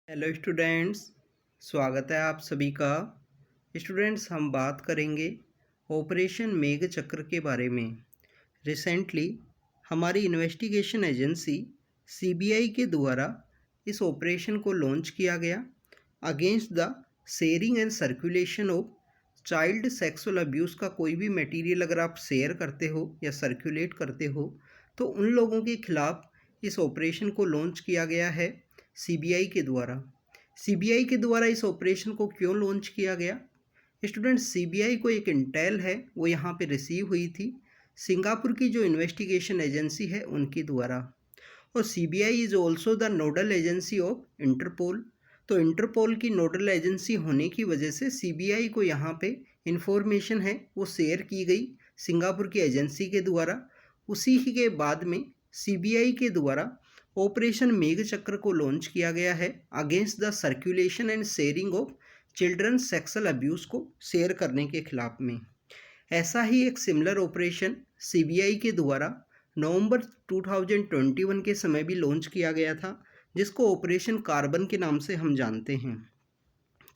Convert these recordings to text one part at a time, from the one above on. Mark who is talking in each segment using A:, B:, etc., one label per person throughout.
A: Hello students, स्वागत है आप सभी का। स्टूडेंट्स, हम बात करेंगे ऑपरेशन मेघ चक्र के बारे में। रिसेंटली हमारी इन्वेस्टिगेशन एजेंसी सीबीआई के द्वारा इस ऑपरेशन को लॉन्च किया गया against the sharing and circulation of child sexual abuse का कोई भी मटेरियल अगर आप शेयर करते हो या सर्कुलेट करते हो तो उन लोगों के खिलाफ इस ऑपरेशन को लॉन्च किया गया है सीबीआई के द्वारा। सीबीआई के द्वारा इस ऑपरेशन को क्यों लॉन्च किया गया? स्टूडेंट्स, सीबीआई को एक इंटेल है वो यहाँ पे रिसीव हुई थी सिंगापुर की जो इन्वेस्टिगेशन एजेंसी है उनके द्वारा। और CBI is also the nodal agency of Interpol. तो इंटरपोल की नोडल एजेंसी होने की वजह से सीबीआई को यहाँ पे इंफॉर्मेशन है वो शेयर की गई सिंगापुर की एजेंसी के द्वारा। उसी ही के बाद में सीबीआई के द्वारा ऑपरेशन मेघ चक्र को लॉन्च किया गया है against the circulation and sharing of children sexual abuse को शेयर करने के खिलाफ में। ऐसा ही एक सिमिलर ऑपरेशन सीबीआई के द्वारा नवंबर 2021 के समय भी लॉन्च किया गया था, जिसको ऑपरेशन कार्बन के नाम से हम जानते हैं।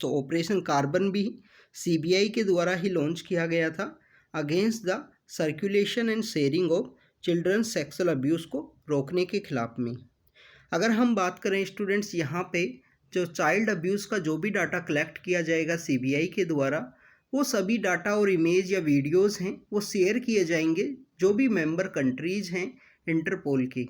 A: तो ऑपरेशन कार्बन भी सीबीआई के द्वारा ही लॉन्च किया गया था against the circulation and sharing of children sexual abuse को रोकने के खिलाफ में। अगर हम बात करें स्टूडेंट्स, यहाँ पे जो चाइल्ड अब्यूज़ का जो भी डाटा कलेक्ट किया जाएगा सीबीआई के द्वारा, वो सभी डाटा और इमेज या वीडियोस हैं वो शेयर किए जाएंगे जो भी मेंबर कंट्रीज़ हैं इंटरपोल की।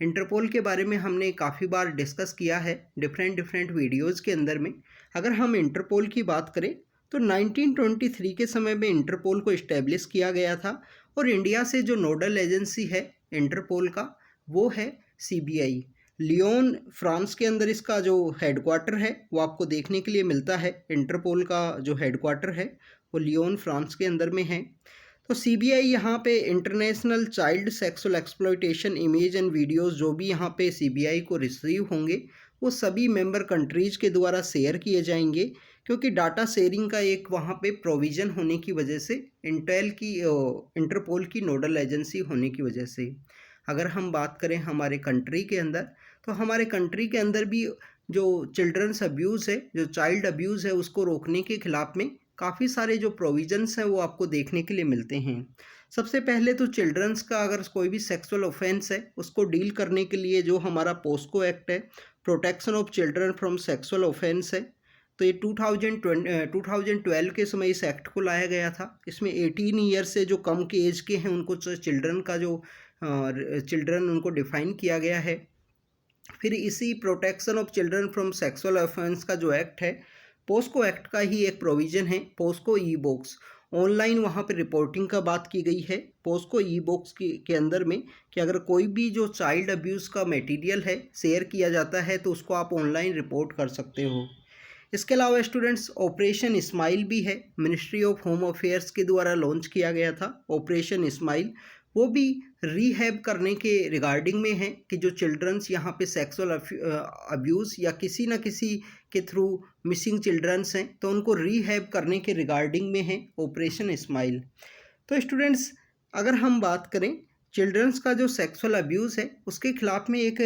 A: इंटरपोल के बारे में हमने काफ़ी बार डिस्कस किया है डिफरेंट वीडियोज़ के अंदर में। अगर हम इंटरपोल की बात करें तो 1923 के समय में इंटरपोल को इस्टेब्लिश किया गया था और इंडिया से जो नोडल एजेंसी है इंटरपोल का वो है सीबीआई। लियोन फ्रांस के अंदर इसका जो हेडक्वार्टर है वो आपको देखने के लिए मिलता है। इंटरपोल का जो हेडक्वार्टर है वो लियोन फ्रांस के अंदर में है। तो सीबीआई यहाँ पे international child sexual exploitation image and videos जो भी यहाँ पे सीबीआई को रिसीव होंगे वो सभी मेंबर कंट्रीज़ के द्वारा शेयर किए जाएंगे, क्योंकि डाटा शेयरिंग का एक वहाँ पे प्रोविज़न होने की वजह से इंटरपोल की नोडल एजेंसी होने की वजह से। अगर हम बात करें हमारे कंट्री के अंदर, तो हमारे कंट्री के अंदर भी जो चिल्ड्रंस अब्यूज़ है, जो चाइल्ड अब्यूज़ है, उसको रोकने के खिलाफ में काफ़ी सारे जो प्रोविजंस हैं वो आपको देखने के लिए मिलते हैं। सबसे पहले तो चिल्ड्रंस का अगर कोई भी सेक्सुअल ऑफेंस है उसको डील करने के लिए जो हमारा पोस्को एक्ट है, protection of children from sexual offence है, तो ये 2012 के समय इस एक्ट को लाया गया था। इसमें 18 ईयर से जो कम के एज के हैं उनको चिल्ड्रन का जो चिल्ड्रन उनको डिफ़ाइन किया गया है। फिर इसी protection of children from sexual offence का जो एक्ट है पोस्को एक्ट का ही एक प्रोविज़न है पोस्को ई बॉक्स। ऑनलाइन वहाँ पर रिपोर्टिंग का बात की गई है पोस्को ई बॉक्स के अंदर में कि अगर कोई भी जो चाइल्ड अब्यूज़ का मटेरियल है शेयर किया जाता है तो उसको आप ऑनलाइन रिपोर्ट कर सकते हो। इसके अलावा स्टूडेंट्स, ऑपरेशन इस्माइल भी है, मिनिस्ट्री ऑफ होम अफेयर्स के द्वारा लॉन्च किया गया था ऑपरेशन इस्माइल। वो भी रीहैब करने के रिगार्डिंग में है कि जो चिल्ड्रंस यहाँ पे सेक्सुअल अब्यूज़ या किसी न किसी के थ्रू मिसिंग चिल्ड्रंस हैं तो उनको रीहैब करने के रिगार्डिंग में है ऑपरेशन इस्माइल। तो स्टूडेंट्स, अगर हम बात करें चिल्ड्रंस का जो सेक्सुअल अब्यूज़ है उसके खिलाफ में एक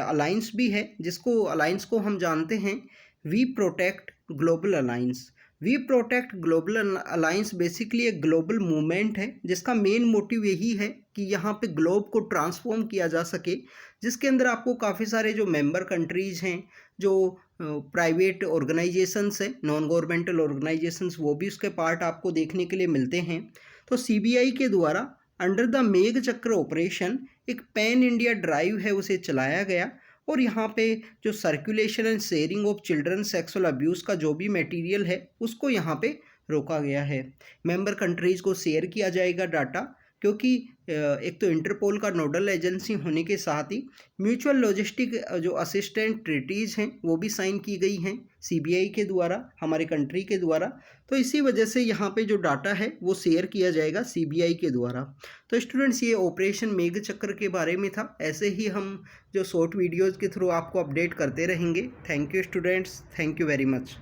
A: अलाइंस भी है, जिसको अलाइंस को हम जानते हैं we protect global alliance. We protect global alliance basically एक ग्लोबल मूवमेंट है जिसका मेन मोटिव यही है कि यहाँ पे ग्लोब को ट्रांसफॉर्म किया जा सके, जिसके अंदर आपको काफ़ी सारे जो मेंबर कंट्रीज़ हैं, जो प्राइवेट ऑर्गेनाइजेशंस हैं, नॉन गवर्नमेंटल ऑर्गेनाइजेशंस, वो भी उसके पार्ट आपको देखने के लिए मिलते हैं। तो सीबीआई के द्वारा अंडर द मेघ चक्र ऑपरेशन एक पैन इंडिया ड्राइव है उसे चलाया गया और यहाँ पे जो circulation and sharing of children sexual abuse का जो भी मटेरियल है उसको यहाँ पे रोका गया है। मेंबर कंट्रीज़ को शेयर किया जाएगा डाटा, क्योंकि एक तो इंटरपोल का नोडल एजेंसी होने के साथ ही म्यूचुअल लॉजिस्टिक जो असिस्टेंट ट्रीटीज़ हैं वो भी साइन की गई हैं सीबीआई के द्वारा, हमारे कंट्री के द्वारा। तो इसी वजह से यहाँ पे जो डाटा है वो शेयर किया जाएगा सीबीआई के द्वारा। तो स्टूडेंट्स, ये ऑपरेशन मेघ चक्र के बारे में था। ऐसे ही हम जो शॉर्ट वीडियोज़ के थ्रू आपको अपडेट करते रहेंगे। Thank you students, thank you very much.